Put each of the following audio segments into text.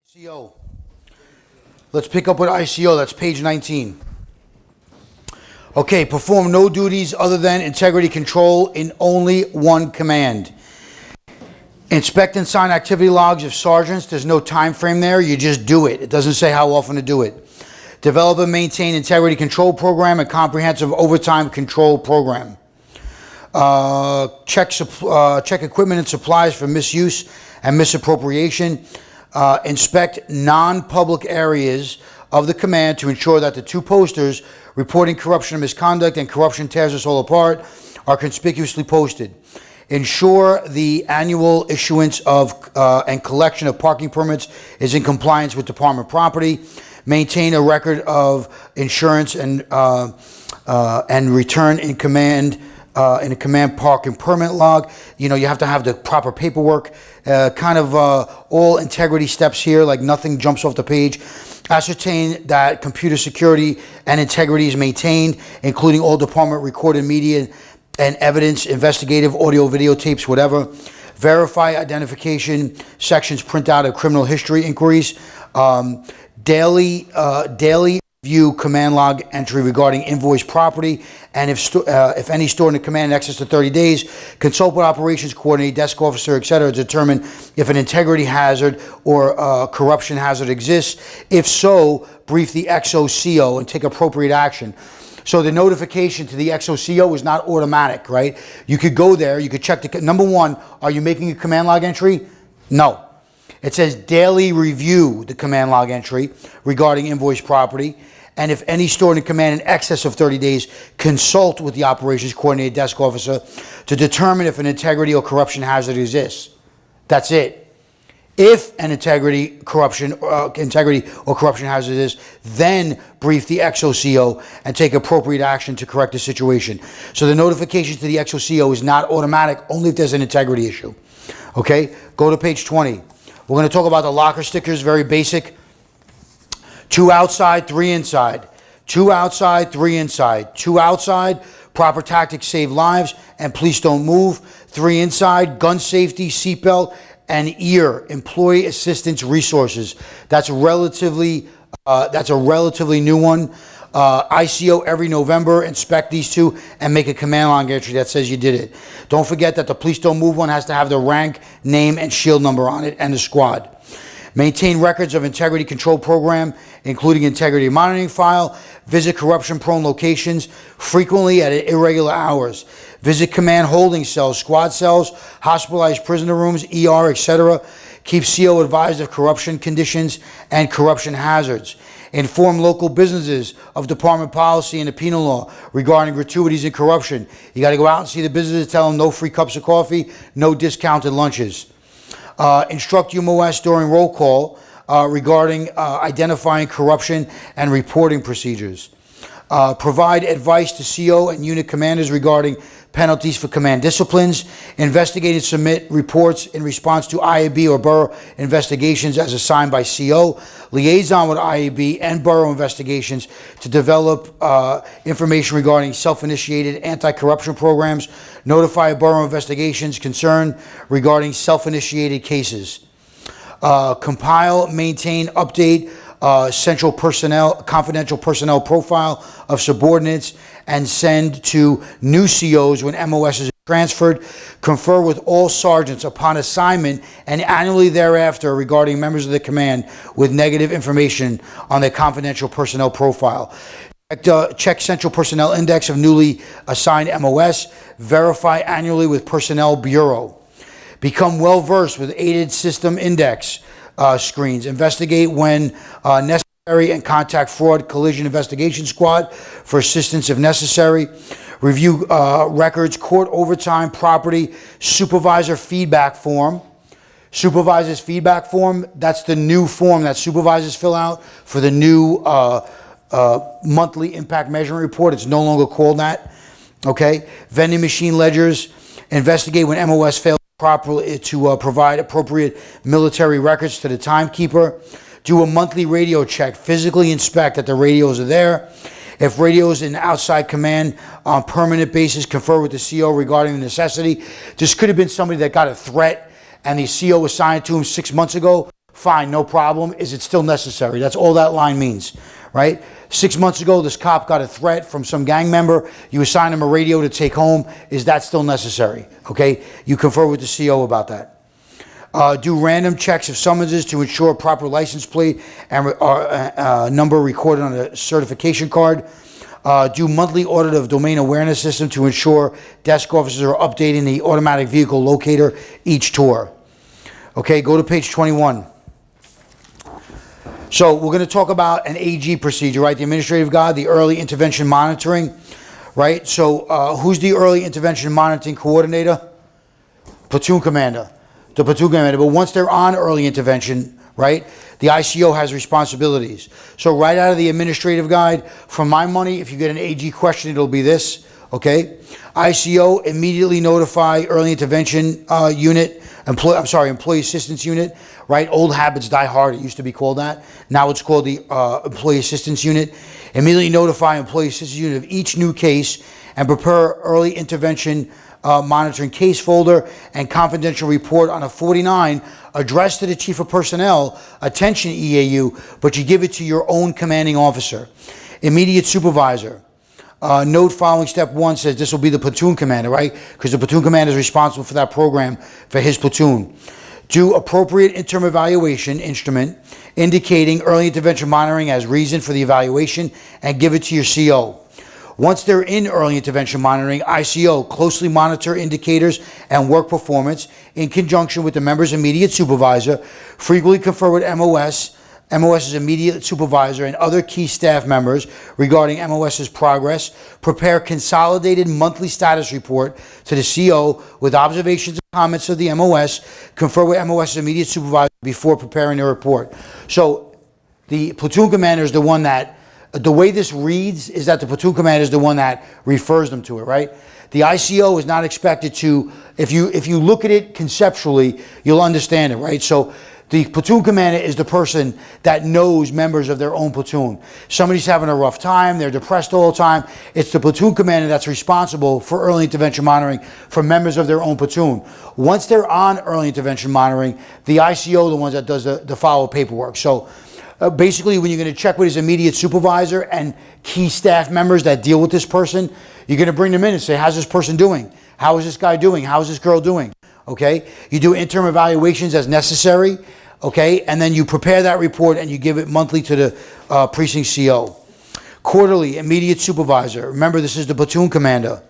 ICO. Let's pick up with ICO. That's page 19. Okay, perform no duties other than integrity control in only one command. Inspect and sign activity logs of sergeants. There's no time frame there. You just do it. It doesn't say how often to do it. Develop and maintain integrity control program and comprehensive overtime control program. Check equipment and supplies for misuse and misappropriation. Inspect non-public areas of the command to ensure that the two posters reporting corruption and misconduct and corruption tears us all apart are conspicuously posted. Ensure the annual issuance of and collection of parking permits is in compliance with department property. Maintain a record of insurance and return in command in a command park and permit log. You know, you have to have the proper paperwork, all integrity steps here, like nothing jumps off the page. Ascertain that computer security and integrity is maintained, including all department recorded media and evidence, investigative, audio, videotapes, whatever. Verify identification sections, print out of criminal history inquiries. Daily view command log entry regarding invoice property, and if any stored in the command in excess of 30 days, consult with operations coordinator, desk officer, etc. to determine if an integrity hazard or corruption hazard exists. If so, brief the XOCO and take appropriate action. So the notification to the XOCO is not automatic, right? You could go there, you could check the, number one, are you making a command log entry? No. It says daily review the command log entry regarding invoice property, and if any stored in command in excess of 30 days, consult with the operations coordinator, desk officer to determine if an integrity or corruption hazard exists. That's it. If an integrity or corruption hazard is, then brief the XOCO and take appropriate action to correct the situation. So the notification to the XOCO is not automatic, only if there's an integrity issue. Okay, go to page 20. We're going to talk about the locker stickers, very basic. 2 outside, 3 inside. 2 outside, 3 inside. 2 outside, proper tactics save lives and police don't move. 3 inside, gun safety, seatbelt, and ear, employee assistance resources. That's a relatively new one. ICO every November, inspect these two and make a command log entry that says you did it. Don't forget that the police don't move one has to have the rank, name, and shield number on it, and the squad. Maintain records of integrity control program, including integrity monitoring file. Visit corruption-prone locations frequently at irregular hours. Visit command holding cells, squad cells, hospitalized prisoner rooms, ER, etc. Keep CO advised of corruption conditions and corruption hazards. Inform local businesses of department policy and the penal law regarding gratuities and corruption. You got to go out and see the businesses, tell them no free cups of coffee, no discounted lunches. Instruct UMOS during roll call regarding identifying corruption and reporting procedures. Provide advice to CO and unit commanders regarding penalties for command disciplines. Investigate and submit reports in response to IAB or borough investigations as assigned by CO. Liaison with IAB and borough investigations to develop information regarding self-initiated anti-corruption programs. Notify borough investigations concerned regarding self-initiated cases. Compile, maintain, update central personnel, confidential personnel profile of subordinates and send to new COs when MOS is transferred. Confer with all sergeants upon assignment and annually thereafter regarding members of the command with negative information on their confidential personnel profile. Check Central Personnel Index of newly assigned MOS. Verify annually with Personnel Bureau. Become well-versed with aided system index screens. Investigate when necessary and contact fraud collision investigation squad for assistance if necessary. Review records, court overtime, property, supervisor feedback form. Supervisor's feedback form, that's the new form that supervisors fill out for the new monthly impact measurement report. It's no longer called that. Okay. Vending machine ledgers. Investigate when MOS fails properly to provide appropriate military records to the timekeeper. Do a monthly radio check. Physically inspect that the radios are there. If radios in outside command on permanent basis, confer with the CO regarding the necessity. This could have been somebody that got a threat and the CO assigned to him 6 months ago, fine, no problem. Is it still necessary? That's all that line means, right? 6 months ago, this cop got a threat from some gang member. You assign him a radio to take home. Is that still necessary? Okay, you confer with the CO about that. Do random checks of summonses to ensure proper license plate and number recorded on a certification card. Do monthly audit of domain awareness system to ensure desk officers are updating the automatic vehicle locator each tour. Okay, go to page 21. So we're going to talk about an AG procedure, right? The administrative guide, the early intervention monitoring, right? So who's the early intervention monitoring coordinator? Platoon commander. The platoon commander. But once they're on early intervention, right, the ICO has responsibilities. So right out of the administrative guide, for my money, if you get an AG question, it'll be this, okay? ICO, immediately notify early intervention unit, employee assistance unit, right? Old habits die hard. It used to be called that. Now it's called the employee assistance unit. Immediately notify employee assistance unit of each new case and prepare early intervention monitoring case folder and confidential report on a 49 addressed to the Chief of Personnel, attention EAU, but you give it to your own commanding officer. Immediate supervisor. Note following step 1 says this will be the platoon commander, right? Because the platoon commander is responsible for that program for his platoon. Do appropriate interim evaluation instrument indicating early intervention monitoring as reason for the evaluation and give it to your CO. Once they're in early intervention monitoring, ICO closely monitor indicators and work performance in conjunction with the member's immediate supervisor, frequently confer with MOS's immediate supervisor and other key staff members regarding MOS's progress, prepare consolidated monthly status report to the CO with observations and comments of the MOS, confer with MOS's immediate supervisor before preparing the report. So the platoon commander is the one that, the way this reads is that the platoon commander is the one that refers them to it, right? The ICO is not expected to, if you look at it conceptually, you'll understand it, right? So the platoon commander is the person that knows members of their own platoon. Somebody's having a rough time, they're depressed all the time. It's the platoon commander that's responsible for early intervention monitoring for members of their own platoon. Once they're on early intervention monitoring, the ICO, the ones that does the follow paperwork. So basically, when you're going to check with his immediate supervisor and key staff members that deal with this person, you're going to bring them in and say, how's this person doing? How is this guy doing? How is this girl doing? Okay? You do interim evaluations as necessary, okay? And then you prepare that report and you give it monthly to the precinct CO. Quarterly, immediate supervisor. Remember, this is the platoon commander.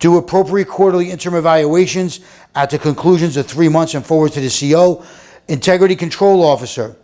Do appropriate quarterly interim evaluations at the conclusions of 3 months and forward to the CO. Integrity control officer.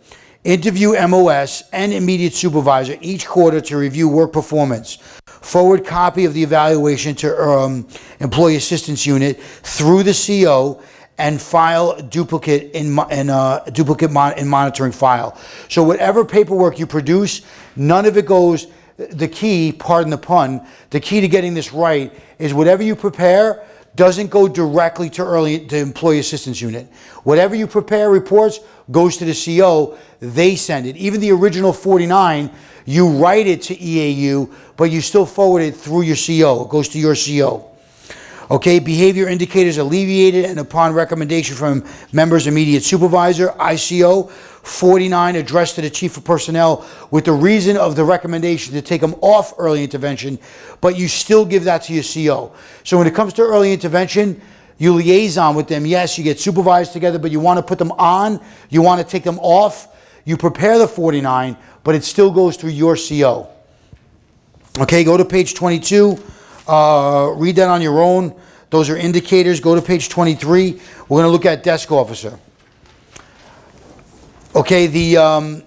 Interview MOS and immediate supervisor each quarter to review work performance. Forward copy of the evaluation to employee assistance unit through the CO and file duplicate in monitoring file. So whatever paperwork you produce, none of it goes. The key, pardon the pun, the key to getting this right is whatever you prepare doesn't go directly to employee assistance unit. Whatever you prepare reports goes to the CO, they send it. Even the original 49, you write it to EAU, but you still forward it through your CO. It goes to your CO. Okay, behavior indicators alleviated and upon recommendation from members' immediate supervisor, ICO, 49 addressed to the Chief of Personnel with the reason of the recommendation to take them off early intervention, but you still give that to your CO. So when it comes to early intervention, you liaison with them. Yes, you get supervised together, but you want to put them on, you want to take them off, you prepare the 49, but it still goes through your CO. Okay, go to page 22. Read that on your own. Those are indicators. Go to page 23. We're going to look at desk officer. Okay, the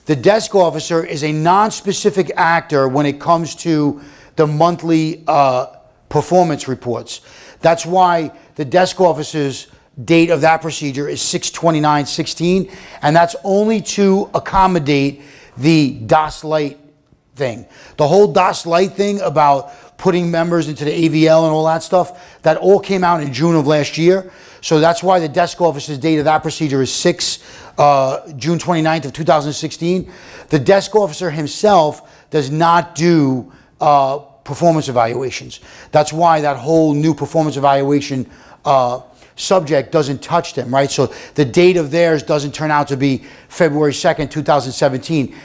desk officer is a non-specific actor when it comes to the monthly performance reports. That's why the desk officer's date of that procedure is 6/29/16, and that's only to accommodate the DOS Lite thing. The whole DOS Lite thing about putting members into the AVL and all that stuff, that all came out in June of last year. So that's why the desk officer's date of that procedure is June 29th of 2016. The desk officer himself does not do performance evaluations. That's why that whole new performance evaluation subject doesn't touch them, right? So the date of theirs doesn't turn out to be February 2nd, 2017.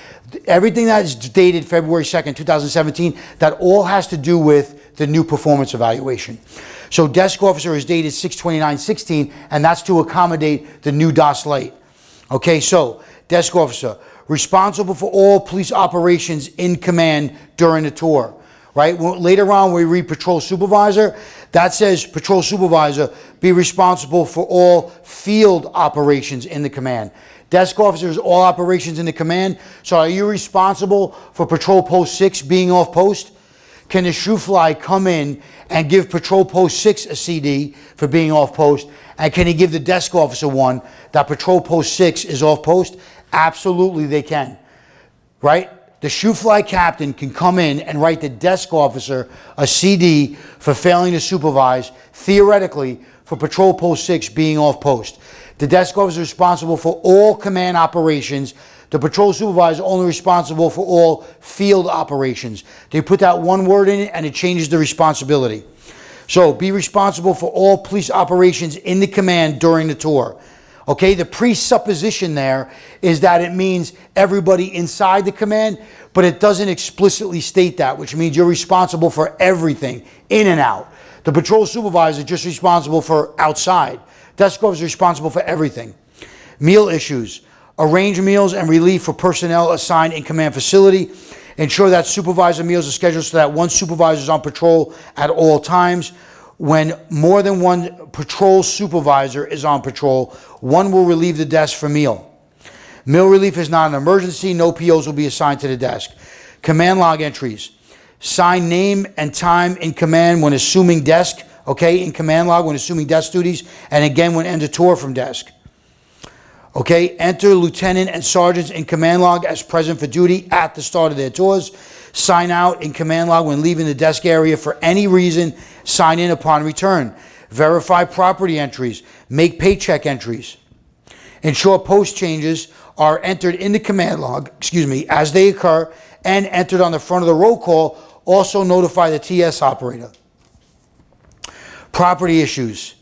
Everything that is dated February 2nd, 2017, that all has to do with the new performance evaluation. So desk officer is dated 6/29/16, and that's to accommodate the new DOS light. Okay, so desk officer, responsible for all police operations in command during the tour. Right? Later on, we read patrol supervisor. That says patrol supervisor be responsible for all field operations in the command. Desk officers, all operations in the command. So are you responsible for patrol post 6 being off post? Can the shoe fly come in and give patrol post 6 a CD for being off post? And can he give the desk officer one that patrol post 6 is off post? Absolutely they can. Right? The shoe fly captain can come in and write the desk officer a CD for failing to supervise, theoretically, for patrol post 6 being off post. The desk officer is responsible for all command operations. The patrol supervisor only responsible for all field operations. They put that one word in it and it changes the responsibility. So be responsible for all police operations in the command during the tour. Okay, the presupposition there is that it means everybody inside the command, but it doesn't explicitly state that, which means you're responsible for everything, in and out. The patrol supervisor is just responsible for outside. Desk officer is responsible for everything. Meal issues. Arrange meals and relief for personnel assigned in command facility. Ensure that supervisor meals are scheduled so that one supervisor is on patrol at all times. When more than one patrol supervisor is on patrol, one will relieve the desk for meal. Meal relief is not an emergency. No POs will be assigned to the desk. Command log entries. Sign name and time in command when assuming desk, okay, in command log when assuming desk duties, and again when end of tour from desk. Okay, enter lieutenant and sergeants in command log as present for duty at the start of their tours. Sign out in command log when leaving the desk area for any reason. Sign in upon return. Verify property entries. Make paycheck entries. Ensure post changes are entered in the command log, as they occur and entered on the front of the roll call. Also notify the TS operator. Property issues.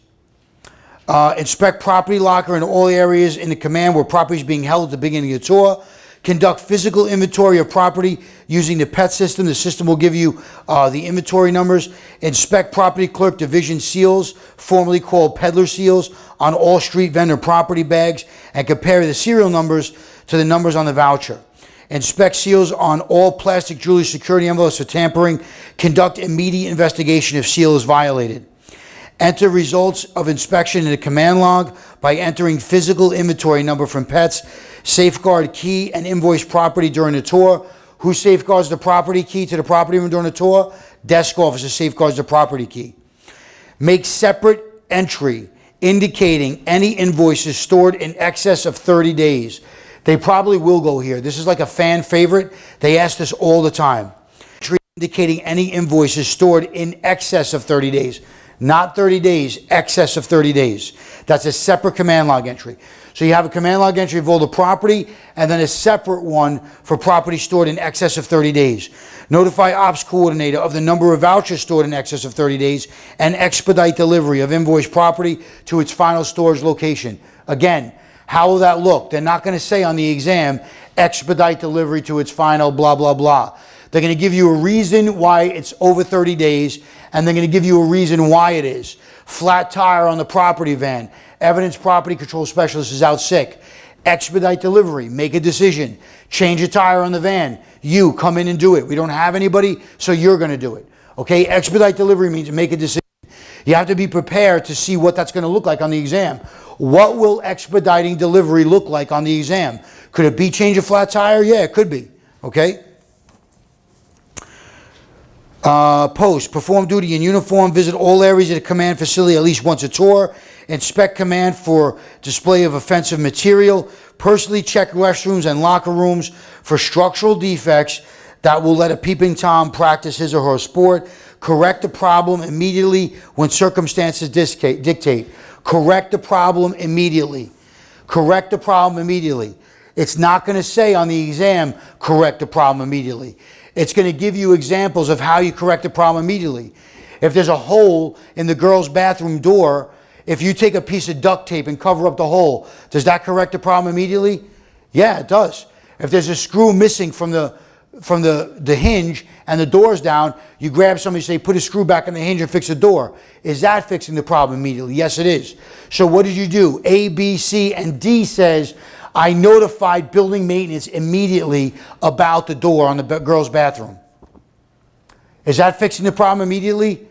Inspect property locker in all areas in the command where property is being held at the beginning of the tour. Conduct physical inventory of property using the PET system. The system will give you the inventory numbers. Inspect property clerk division seals, formerly called peddler seals, on all street vendor property bags and compare the serial numbers to the numbers on the voucher. Inspect seals on all plastic jewelry security envelopes for tampering. Conduct immediate investigation if seal is violated. Enter results of inspection in the command log by entering physical inventory number from pets. Safeguard key and invoice property during the tour. Who safeguards the property key to the property room during the tour? Desk officer safeguards the property key. Make separate entry indicating any invoices stored in excess of 30 days. They probably will go here. This is like a fan favorite. They ask this all the time. Entry indicating any invoices stored in excess of 30 days. Not 30 days, excess of 30 days. That's a separate command log entry. So you have a command log entry of all the property and then a separate one for property stored in excess of 30 days. Notify ops coordinator of the number of vouchers stored in excess of 30 days and expedite delivery of invoice property to its final storage location. Again, how will that look? They're not going to say on the exam, expedite delivery to its final blah, blah, blah. They're going to give you a reason why it's over 30 days, and they're going to give you a reason why it is. Flat tire on the property van. Evidence property control specialist is out sick. Expedite delivery. Make a decision. Change a tire on the van. You come in and do it. We don't have anybody, so you're going to do it. Okay? Expedite delivery means make a decision. You have to be prepared to see what that's going to look like on the exam. What will expediting delivery look like on the exam? Could it be change a flat tire? Yeah, it could be. Okay? Post, perform duty in uniform, visit all areas of the command facility at least once a tour, inspect command for display of offensive material, personally check restrooms and locker rooms for structural defects that will let a peeping Tom practice his or her sport, correct the problem immediately when circumstances dictate. Correct the problem immediately. Correct the problem immediately. It's not going to say on the exam, correct the problem immediately. It's going to give you examples of how you correct the problem immediately. If there's a hole in the girls' bathroom door, If you take a piece of duct tape and cover up the hole, does that correct the problem immediately? Yeah, it does. If there's a screw missing from the hinge and the door's down, you grab somebody and say, put a screw back in the hinge and fix the door. Is that fixing the problem immediately? Yes, it is. So what did you do? A, B, C, and D says, I notified building maintenance immediately about the door on the girl's bathroom. Is that fixing the problem immediately?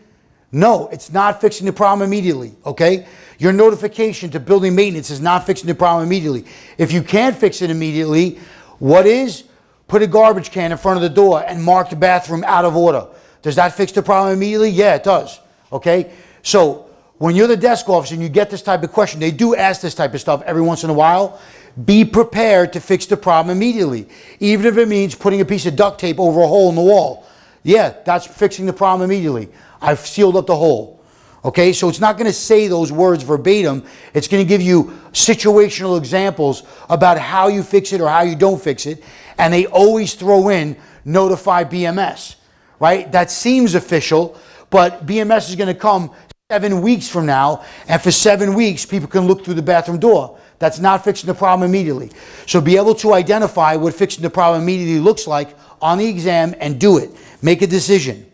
No, it's not fixing the problem immediately, okay? Your notification to building maintenance is not fixing the problem immediately. If you can't fix it immediately, what is? Put a garbage can in front of the door and mark the bathroom out of order. Does that fix the problem immediately? Yeah, it does, okay? So when you're the desk officer and you get this type of question, they do ask this type of stuff every once in a while. Be prepared to fix the problem immediately, even if it means putting a piece of duct tape over a hole in the wall. Yeah, that's fixing the problem immediately. I've sealed up the hole. Okay, so it's not going to say those words verbatim. It's going to give you situational examples about how you fix it or how you don't fix it. And they always throw in notify BMS, right? That seems official, but BMS is going to come 7 weeks from now, and for 7 weeks, people can look through the bathroom door. That's not fixing the problem immediately. So be able to identify what fixing the problem immediately looks like on the exam and do it. Make a decision.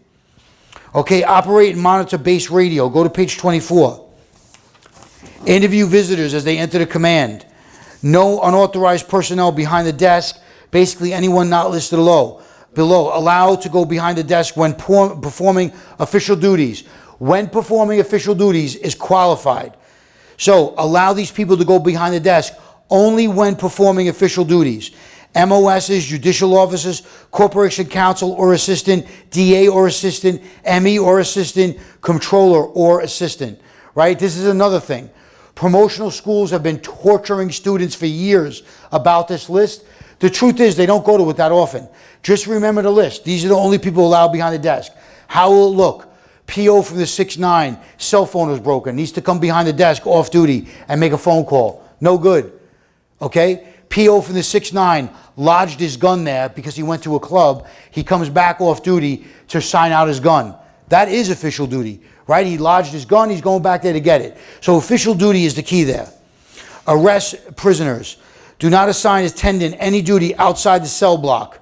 Okay, operate and monitor base radio. Go to page 24. Interview visitors as they enter the command. No unauthorized personnel behind the desk. Basically anyone not listed below. Allowed to go behind the desk when performing official duties. When performing official duties is qualified. So allow these people to go behind the desk only when performing official duties. MOSs, judicial officers, corporation counsel or assistant, DA or assistant, ME or assistant, controller or assistant, right? This is another thing. Promotional schools have been torturing students for years about this list. The truth is they don't go to it that often. Just remember the list. These are the only people allowed behind the desk. How will it look? PO from the 6'9", cell phone was broken, needs to come behind the desk off duty and make a phone call. No good, okay? PO from the 6'9", lodged his gun there because he went to a club. He comes back off duty to sign out his gun. That is official duty, right? He lodged his gun, he's going back there to get it. So official duty is the key there. Arrest prisoners. Do not assign attendant any duty outside the cell block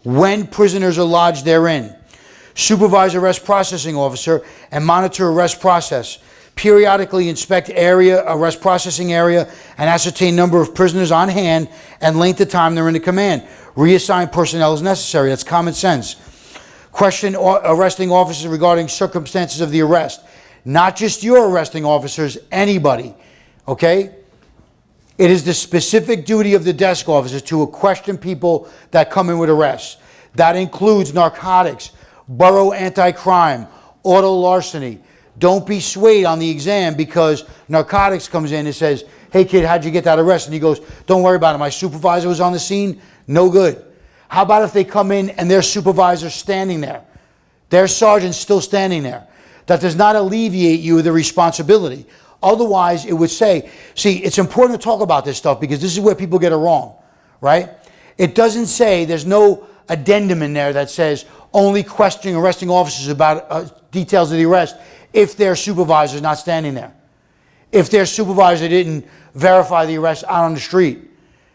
when prisoners are lodged therein. Supervise arrest processing officer and monitor arrest process. Periodically inspect arrest processing area, and ascertain number of prisoners on hand and length of time they're in the command. Reassign personnel as necessary. That's common sense. Question arresting officers regarding circumstances of the arrest. Not just your arresting officers, anybody. Okay? It is the specific duty of the desk officer to question people that come in with arrests. That includes narcotics, borough anti-crime, auto larceny. Don't be swayed on the exam because narcotics comes in and says, hey kid, how'd you get that arrest? And he goes, don't worry about it. My supervisor was on the scene. No good. How about if they come in and their supervisor's standing there? Their sergeant's still standing there. That does not alleviate you of the responsibility. Otherwise, it would say, see, it's important to talk about this stuff because this is where people get it wrong, right? It doesn't say, there's no addendum in there that says only questioning arresting officers about details of the arrest if their supervisor is not standing there. If their supervisor didn't verify the arrest out on the street.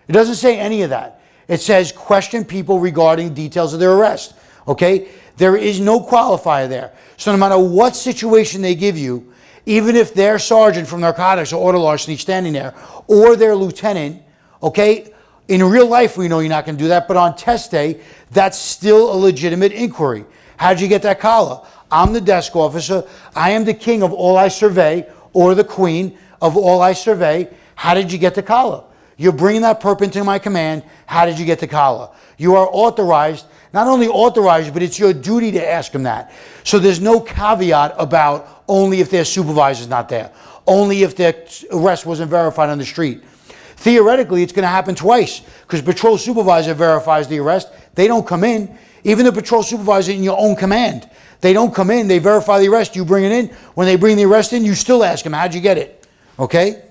It doesn't say any of that. It says question people regarding details of their arrest, okay? There is no qualifier there. So no matter what situation they give you, even if their sergeant from narcotics or auto larceny standing there, or their lieutenant, okay? In real life, we know you're not going to do that, but on test day, that's still a legitimate inquiry. How'd you get that collar? I'm the desk officer. I am the king of all I survey, or the queen of all I survey. How did you get the collar? You're bringing that perp into my command. How did you get the collar? You are authorized, not only authorized, but it's your duty to ask them that. So there's no caveat about only if their supervisor's not there, only if their arrest wasn't verified on the street. Theoretically, it's going to happen twice because patrol supervisor verifies the arrest. They don't come in. Even the patrol supervisor in your own command, they don't come in. They verify the arrest. You bring it in. When they bring the arrest in, you still ask them, how'd you get it? Okay?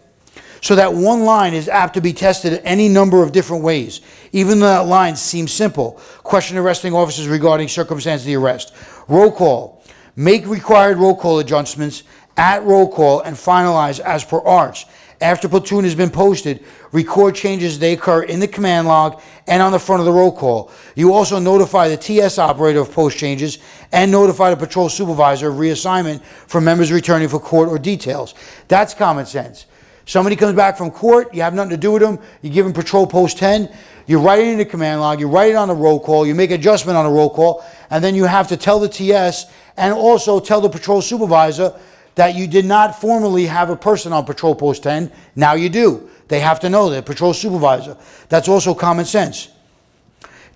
So that one line is apt to be tested any number of different ways. Even though that line seems simple. Question arresting officers regarding circumstances of the arrest. Roll call. Make required roll call adjustments at roll call and finalize as per ARCS. After platoon has been posted, record changes as they occur in the command log and on the front of the roll call. You also notify the TS operator of post changes and notify the patrol supervisor of reassignment for members returning for court or details. That's common sense. Somebody comes back from court, you have nothing to do with them, you give them patrol post 10, you write it in the command log, you write it on the roll call, you make adjustment on the roll call, and then you have to tell the TS and also tell the patrol supervisor that you did not formally have a person on patrol post 10. Now you do. They have to know that, patrol supervisor. That's also common sense.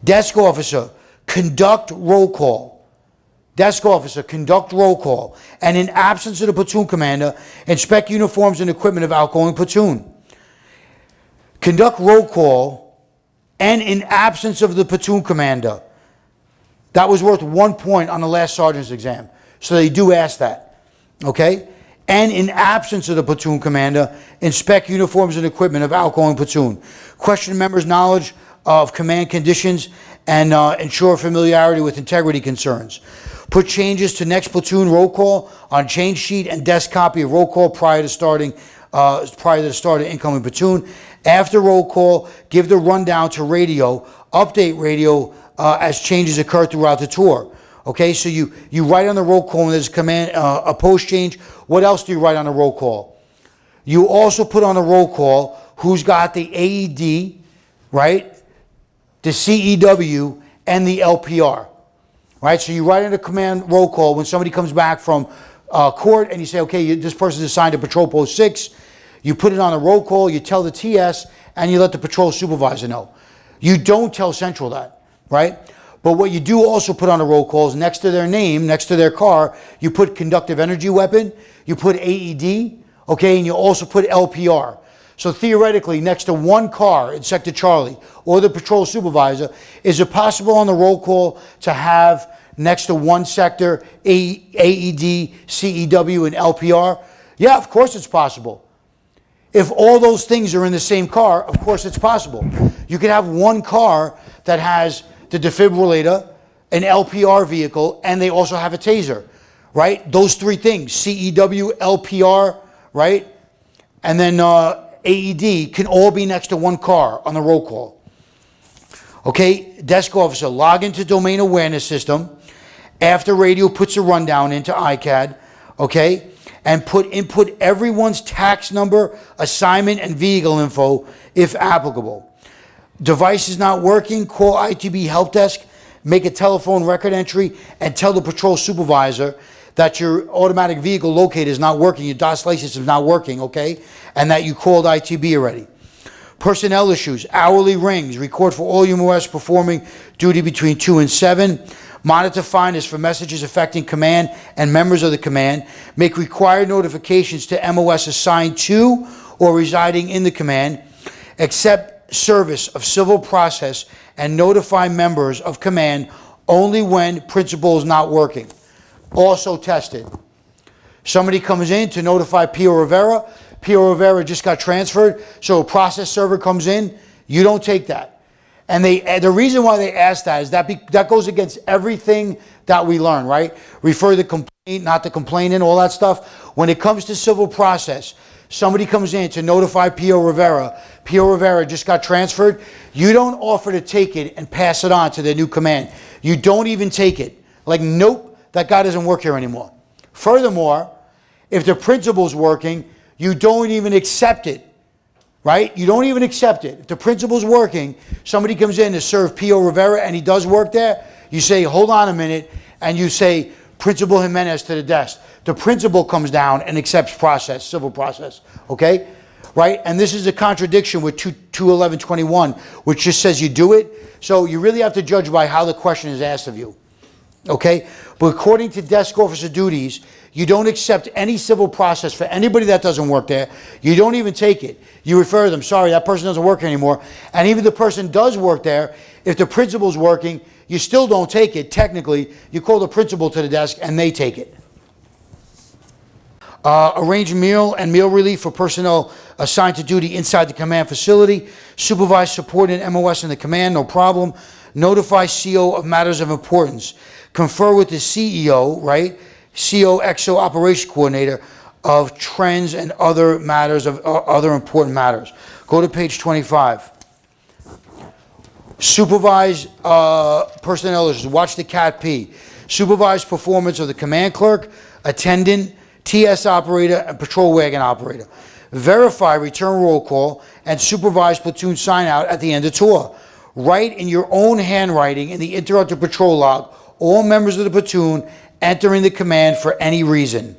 Desk officer, conduct roll call. Desk officer, conduct roll call. And in absence of the platoon commander, inspect uniforms and equipment of outgoing platoon. Conduct roll call and in absence of the platoon commander. That was worth 1 point on the last sergeant's exam. So they do ask that. Okay? And in absence of the platoon commander, inspect uniforms and equipment of outgoing platoon. Question members' knowledge of command conditions and ensure familiarity with integrity concerns. Put changes to next platoon roll call on change sheet and desk copy of roll call prior to the start of incoming platoon. After roll call, give the rundown to radio, update radio as changes occur throughout the tour. Okay, so you write on the roll call when there's a post change. What else do you write on the roll call? You also put on the roll call who's got the AED, right? The CEW and the LPR, right? So you write in the command roll call when somebody comes back from court and you say, okay, this person is assigned to patrol post 6. You put it on the roll call, you tell the TS, and you let the patrol supervisor know. You don't tell Central that, right? But what you do also put on the roll calls, next to their name, next to their car, you put conductive energy weapon, you put AED, okay, and you also put LPR. So theoretically, next to one car in Sector Charlie or the patrol supervisor, is it possible on the roll call to have next to one sector AED, CEW, and LPR? Yeah, of course it's possible. If all those things are in the same car, of course it's possible. You could have one car that has the defibrillator, an LPR vehicle, and they also have a taser, right? Those three things, CEW, LPR, right? And then AED can all be next to one car on the roll call. Okay, desk officer, log into domain awareness system after radio puts a rundown into ICAD, okay? And input everyone's tax number, assignment, and vehicle info if applicable. Device is not working, call ITB help desk, make a telephone record entry, and tell the patrol supervisor that your automatic vehicle locator is not working, your DOS license is not working, okay? And that you called ITB already. Personnel issues, hourly rings, record for all UMOS performing duty between 2 and 7. Monitor finders for messages affecting command and members of the command. Make required notifications to MOS assigned to or residing in the command. Accept service of civil process and notify members of command only when principal is not working. Also tested. Somebody comes in to notify Pio Rivera. Pio Rivera just got transferred, so a process server comes in. You don't take that. And the reason why they ask that is that goes against everything that we learn, right? Refer to the complaint, not the complainant, all that stuff. When it comes to civil process, somebody comes in to notify Pio Rivera. Pio Rivera just got transferred. You don't offer to take it and pass it on to the new command. You don't even take it. Like, nope, that guy doesn't work here anymore. Furthermore, if the principal's working, you don't even accept it, right? You don't even accept it. If the principal's working, somebody comes in to serve Pio Rivera and he does work there, you say, hold on a minute, and you say, Principal Jimenez to the desk. The principal comes down and accepts process, civil process, okay? Right? And this is a contradiction with 21121, which just says you do it. So you really have to judge by how the question is asked of you, okay? But according to desk officer duties, you don't accept any civil process for anybody that doesn't work there. You don't even take it. You refer them, sorry, that person doesn't work anymore. And even the person does work there, if the principal's working, you still don't take it. Technically, you call the principal to the desk and they take it. Arrange meal and meal relief for personnel assigned to duty inside the command facility. Supervise support and MOS in the command, no problem. Notify CO of matters of importance. Confer with the CEO, right? CO XO Operations Coordinator of trends and other matters, of other important matters. Go to page 25. Supervise personnel issues. Watch the CAT P. Supervise performance of the command clerk, attendant, TS operator, and patrol wagon operator. Verify return roll call and supervise platoon sign out at the end of tour. Write in your own handwriting in the interrupted patrol log all members of the platoon entering the command for any reason.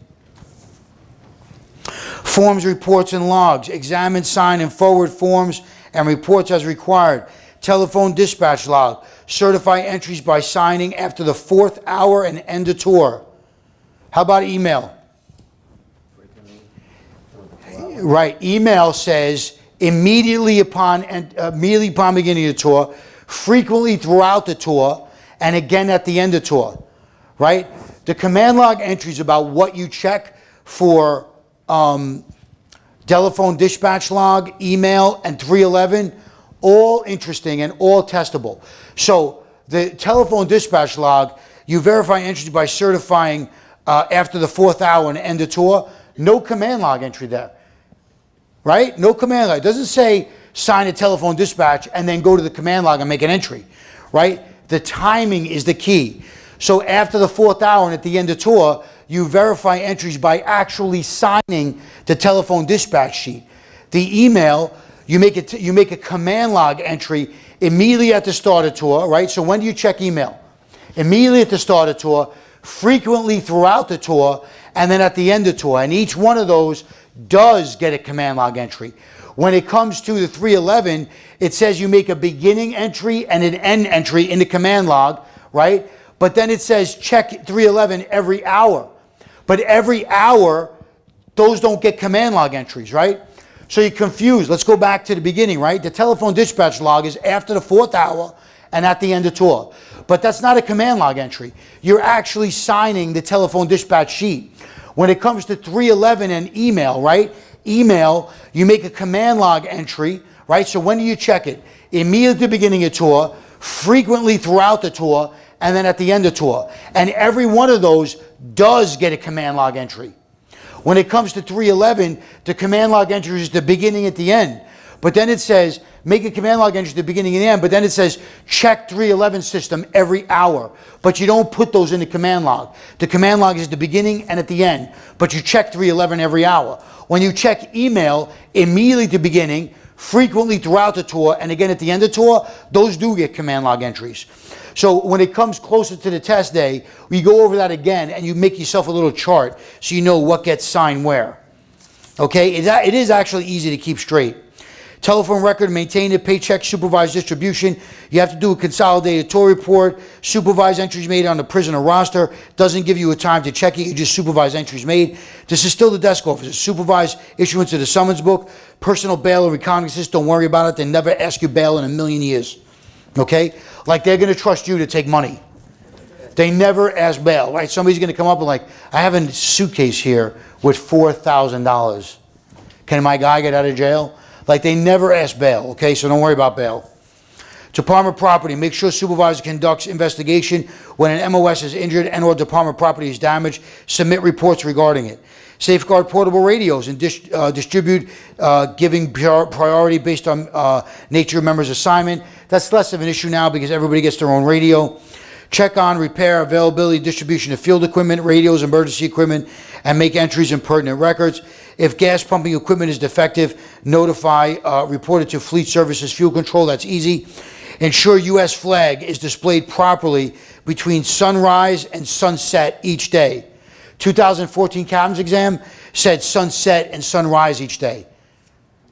Forms, reports, and logs. Examine, sign, and forward forms and reports as required. Telephone dispatch log. Certify entries by signing after the 4th hour and end of tour. How about email? Right, email says immediately upon beginning of the tour, frequently throughout the tour, and again at the end of tour. Right? The command log entries about what you check for telephone dispatch log, email, and 311, all interesting and all testable. So the telephone dispatch log, you verify entries by certifying after the 4th hour and end of tour. No command log entry there. Right? No command log. It doesn't say sign a telephone dispatch and then go to the command log and make an entry. Right? The timing is the key. So after the 4th hour and at the end of tour, you verify entries by actually signing the telephone dispatch sheet. The email, you make a command log entry immediately at the start of tour, right? So when do you check email? Immediately at the start of tour, frequently throughout the tour, and then at the end of tour. And each one of those does get a command log entry. When it comes to the 311, it says you make a beginning entry and an end entry in the command log, right? But then it says check 311 every hour. But every hour, those don't get command log entries, right? So you're confused. Let's go back to the beginning, right? The telephone dispatch log is after the 4th hour and at the end of tour. But that's not a command log entry. You're actually signing the telephone dispatch sheet. When it comes to 311 and email, right? Email, you make a command log entry, right? So when do you check it? Immediately at the beginning of tour, frequently throughout the tour, and then at the end of tour. And every one of those does get a command log entry. When it comes to 311, the command log entry is the beginning at the end. But then it says, make a command log entry at the beginning and the end, but then it says, check 311 system every hour. But you don't put those in the command log. The command log is the beginning and at the end, but you check 311 every hour. When you check email, immediately at the beginning, frequently throughout the tour, and again at the end of tour, those do get command log entries. So when it comes closer to the test day, we go over that again and you make yourself a little chart so you know what gets signed where. Okay, it is actually easy to keep straight. Telephone record, maintain a paycheck, supervised distribution. You have to do a consolidated tour report. Supervise entries made on the prisoner roster. Doesn't give you a time to check it. You just supervise entries made. This is still the desk officer. Supervise issuance of the summons book. Personal bail or recognizance. Don't worry about it. They never ask you bail in a million years. Okay? Like they're going to trust you to take money. They never ask bail, right? Somebody's going to come up and like, I have a suitcase here with $4,000. Can my guy get out of jail? Like they never ask bail, okay? So don't worry about bail. Department property, make sure supervisor conducts investigation when an MOS is injured and or department property is damaged. Submit reports regarding it. Safeguard portable radios and distribute, giving priority based on nature of member's assignment. That's less of an issue now because everybody gets their own radio. Check on, repair, availability, distribution of field equipment, radios, emergency equipment, and make entries in pertinent records. If gas pumping equipment is defective, notify, report it to Fleet Services Fuel Control. That's easy. Ensure U.S. flag is displayed properly between sunrise and sunset each day. 2014 captain's exam said sunset and sunrise each day.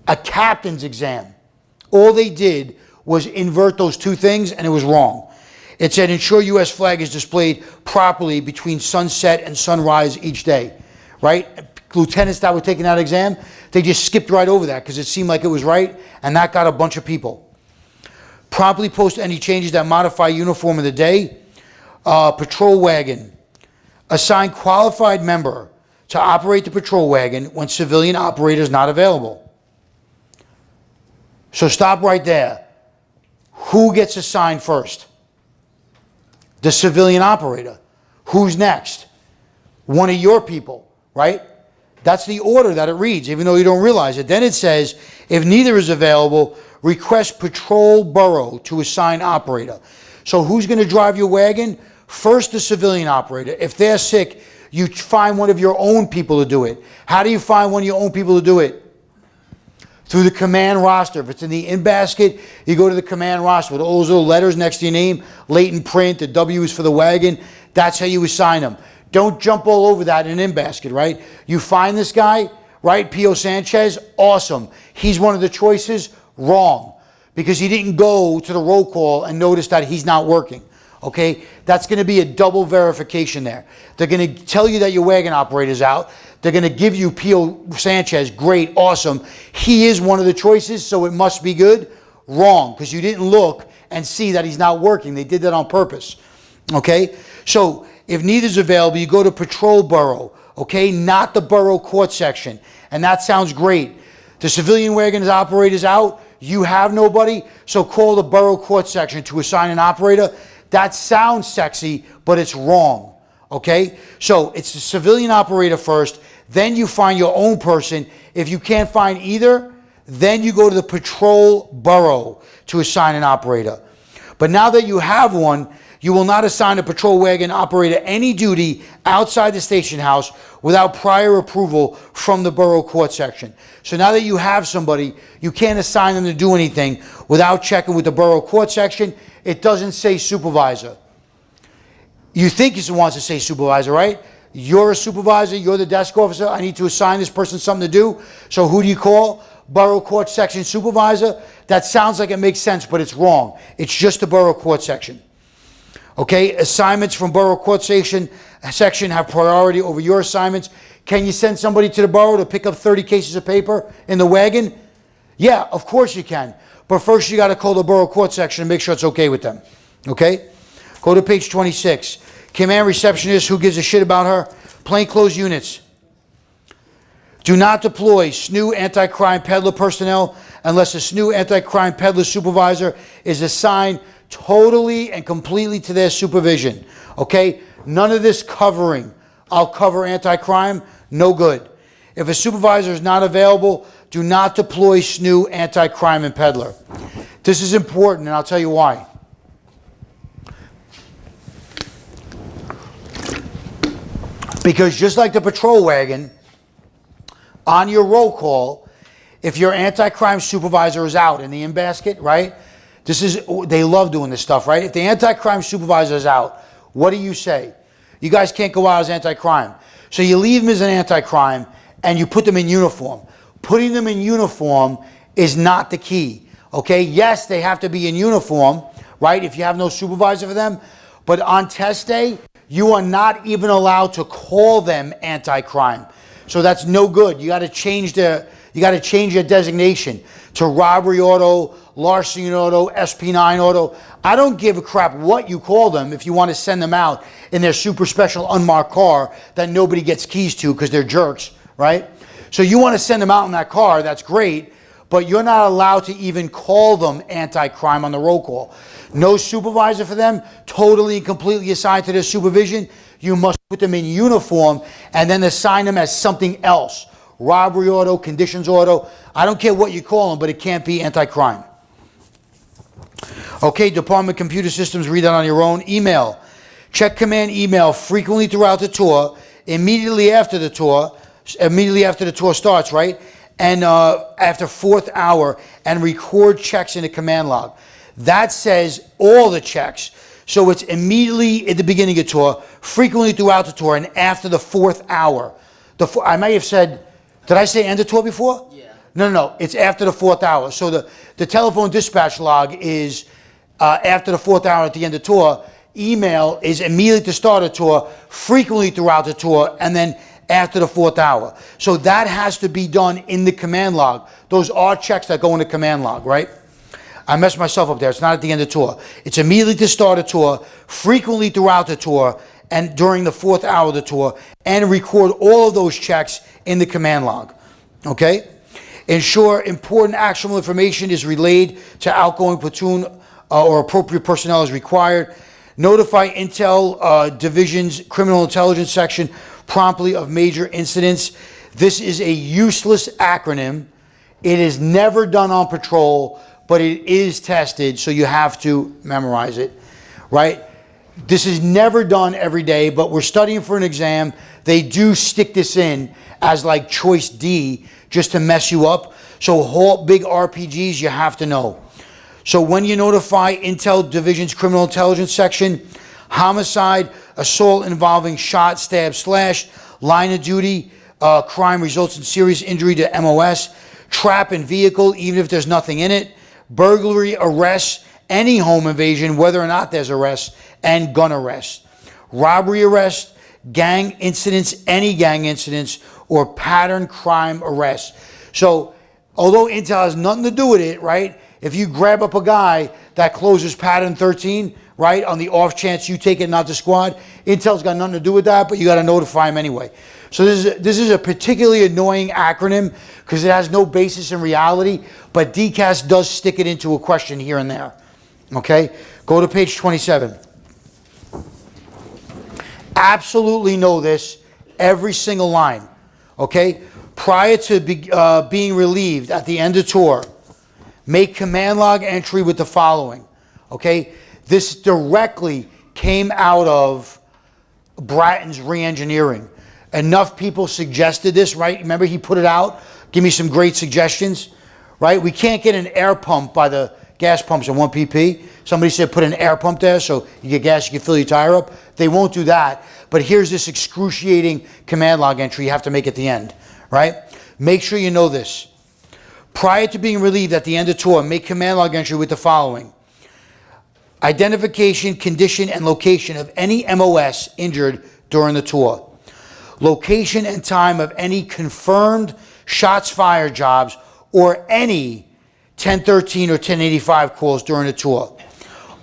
A captain's exam, all they did was invert those two things and it was wrong. It said ensure U.S. flag is displayed properly between sunset and sunrise each day, right? Lieutenants that were taking that exam, they just skipped right over that because it seemed like it was right, and that got a bunch of people. Promptly post any changes that modify uniform of the day. Patrol wagon. Assign qualified member to operate the patrol wagon when civilian operator is not available. So stop right there. Who gets assigned first? The civilian operator. Who's next? One of your people, right? That's the order that it reads, even though you don't realize it. Then it says, if neither is available, request patrol borough to assign operator. So who's going to drive your wagon? First, the civilian operator. If they're sick, you find one of your own people to do it. How do you find one of your own people to do it? Through the command roster. If it's in the in-basket, you go to the command roster with all those little letters next to your name, latent print, the W is for the wagon. That's how you assign them. Don't jump all over that in an in-basket, right? You find this guy, right? P.O. Sanchez, awesome. He's one of the choices. Wrong. Because he didn't go to the roll call and notice that he's not working. Okay? That's going to be a double verification there. They're going to tell you that your wagon operator's out. They're going to give you P.O. Sanchez. Great, awesome. He is one of the choices, so it must be good. Wrong, because you didn't look and see that he's not working. They did that on purpose. Okay? So, if neither is available, you go to patrol borough. Okay? Not the borough court section. And that sounds great. The civilian wagon operator's out. You have nobody, so call the borough court section to assign an operator. That sounds sexy, but it's wrong. Okay? So it's the civilian operator first, then you find your own person. If you can't find either, then you go to the patrol borough to assign an operator. But now that you have one, you will not assign a patrol wagon operator any duty outside the station house without prior approval from the borough court section. So now that you have somebody, you can't assign them to do anything without checking with the borough court section. It doesn't say supervisor. You think it wants to say supervisor, right? You're a supervisor, you're the desk officer, I need to assign this person something to do. So who do you call? Borough court section supervisor. That sounds like it makes sense, but it's wrong. It's just the borough court section. Okay, assignments from borough court section have priority over your assignments. Can you send somebody to the borough to pick up 30 cases of paper in the wagon? Yeah, of course you can. But first you got to call the borough court section and make sure it's okay with them. Okay? Go to page 26. Command receptionist, who gives a shit about her? Plainclothes units. Do not deploy SNU anti-crime peddler personnel unless the SNU anti-crime peddler supervisor is assigned totally and completely to their supervision. Okay? None of this covering. I'll cover anti-crime. No good. If a supervisor is not available, do not deploy SNU anti-crime and peddler. This is important, and I'll tell you why. Because just like the patrol wagon, on your roll call, if your anti-crime supervisor is out in the in-basket, right? They love doing this stuff, right? If the anti-crime supervisor is out, what do you say? You guys can't go out as anti-crime. So you leave them as an anti-crime and you put them in uniform. Putting them in uniform is not the key, okay? Yes, they have to be in uniform, right? If you have no supervisor for them. But on test day, you are not even allowed to call them anti-crime. So that's no good. You got to change your designation to robbery auto, larceny auto, SP9 auto. I don't give a crap what you call them if you want to send them out in their super special unmarked car that nobody gets keys to because they're jerks, right? So you want to send them out in that car, that's great, but you're not allowed to even call them anti-crime on the roll call. No supervisor for them, totally and completely assigned to their supervision. You must put them in uniform and then assign them as something else. Robbery auto, conditions auto. I don't care what you call them, but it can't be anti-crime. Okay, Department Computer Systems, read that on your own. Email. Check command email frequently throughout the tour, immediately after the tour starts, right? And after fourth hour, and record checks in the command log. That says all the checks. So it's immediately at the beginning of tour, frequently throughout the tour, and after the fourth hour. I may have said, did I say end of tour before? Yeah. No. It's after the fourth hour. So the telephone dispatch log is after the fourth hour at the end of tour. Email is immediately to start a tour, frequently throughout the tour, and then after the fourth hour. So that has to be done in the command log. Those are checks that go in the command log, right? I messed myself up there. It's not at the end of the tour. It's immediately to start a tour, frequently throughout the tour, and during the fourth hour of the tour, and record all of those checks in the command log. Okay? Ensure important actionable information is relayed to outgoing platoon or appropriate personnel as required. Notify Intel Division's Criminal Intelligence Section promptly of major incidents. This is a useless acronym. It is never done on patrol, but it is tested, so you have to memorize it, right? This is never done every day, but we're studying for an exam. They do stick this in as like choice D just to mess you up. So whole big RPGs you have to know. So when you notify Intel Division's Criminal Intelligence Section, homicide, assault involving shot, stab, slash, line of duty, crime results in serious injury to MOS, trap in vehicle even if there's nothing in it, burglary, arrest, any home invasion, whether or not there's arrest, and gun arrest, robbery arrest, gang incidents, any gang incidents, or pattern crime arrest. So although Intel has nothing to do with it, right? If you grab up a guy that closes pattern 13, right, on the off chance you take it, not the squad, Intel's got nothing to do with that, but you got to notify him anyway. So this is a particularly annoying acronym because it has no basis in reality, but DCAS does stick it into a question here and there. Okay, go to page 27. Absolutely know this, every single line. Okay, prior to being relieved at the end of tour, make command log entry with the following. Okay, this directly came out of Bratton's re-engineering. Enough people suggested this, right? Remember he put it out? Give me some great suggestions, right? We can't get an air pump by the gas pumps in 1PP. Somebody said put an air pump there so you get gas, you can fill your tire up. They won't do that. But here's this excruciating command log entry you have to make at the end, right? Make sure you know this. Prior to being relieved at the end of tour, make command log entry with the following. Identification, condition, and location of any MOS injured during the tour. Location and time of any confirmed shots fired jobs or any 1013 or 1085 calls during the tour.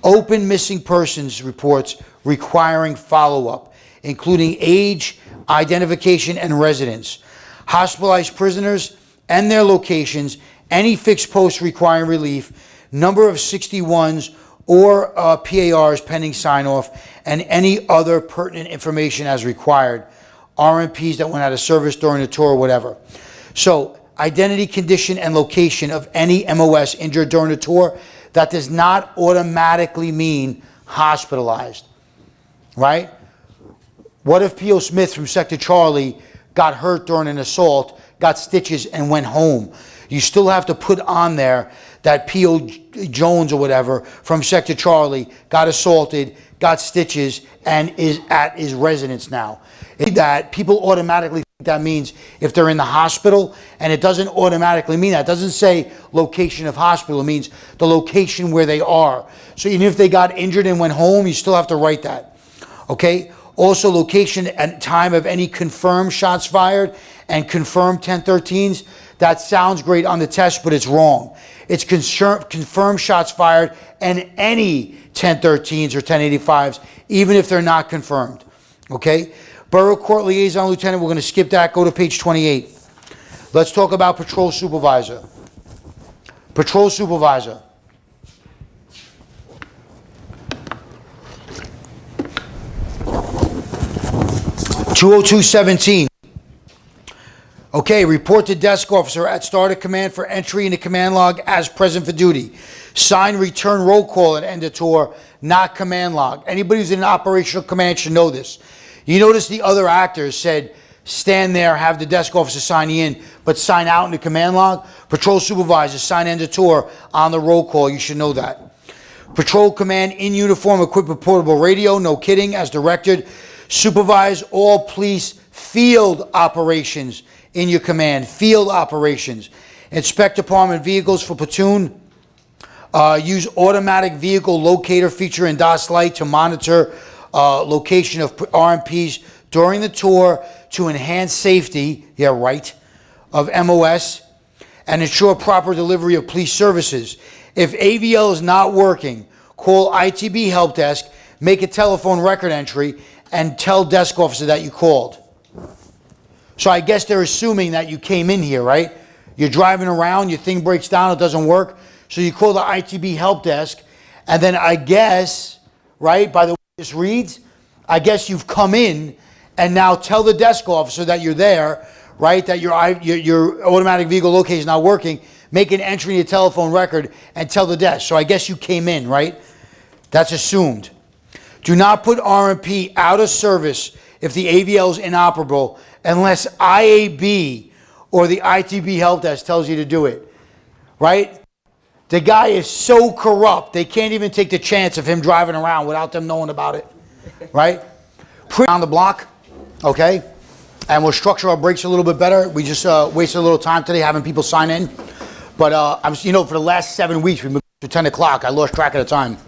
Open missing persons reports requiring follow-up, including age, identification, and residence. Hospitalized prisoners and their locations, any fixed posts requiring relief, number of 61s or PARs pending sign-off, and any other pertinent information as required. RMPs that went out of service during the tour or whatever. So, identity, condition, and location of any MOS injured during the tour, that does not automatically mean hospitalized, right? What if P.O. Smith from Sector Charlie got hurt during an assault, got stitches, and went home? You still have to put on there that P.O. Jones or whatever from Sector Charlie got assaulted, got stitches, and is at his residence now. That people automatically think that means if they're in the hospital, and it doesn't automatically mean that. It doesn't say location of hospital. It means the location where they are. So even if they got injured and went home, you still have to write that. Okay? Also, location and time of any confirmed shots fired and confirmed 1013s. That sounds great on the test, but it's wrong. It's confirmed shots fired and any 1013s or 1085s, even if they're not confirmed. Okay? Borough Court Liaison Lieutenant, we're going to skip that. Go to page 28. Let's talk about Patrol Supervisor. Patrol Supervisor. (20217). Okay, report to desk officer at start of command for entry in the command log as present for duty. Sign return roll call at end of tour, not command log. Anybody who's in an operational command should know this. You notice the other actors said, stand there, have the desk officer sign you in, but sign out in the command log. Patrol supervisor, sign end of tour on the roll call. You should know that. Patrol command in uniform, equipped with portable radio, no kidding, as directed. Supervise all police field operations in your command, field operations. Inspect department vehicles for platoon. Use automatic vehicle locator feature in DOS Lite to monitor location of RMPs during the tour to enhance safety, yeah, right, of MOS and ensure proper delivery of police services. If AVL is not working, call ITB Help Desk, make a telephone record entry, and tell desk officer that you called. So I guess they're assuming that you came in here, right? You're driving around, your thing breaks down, it doesn't work, so you call the ITB Help Desk, and then I guess, right, by the way this reads, I guess you've come in and now tell the desk officer that you're there, right, that your automatic vehicle location is not working, make an entry in your telephone record and tell the desk. So I guess you came in, right? That's assumed. Do not put RMP out of service if the AVL is inoperable unless IAB or the ITB help desk tells you to do it, right? The guy is so corrupt, they can't even take the chance of him driving around without them knowing about it, right? On the block, okay? And we'll structure our breaks a little bit better. We just wasted a little time today having people sign in. But, for the last 7 weeks, we moved to 10 o'clock. I lost track of the time.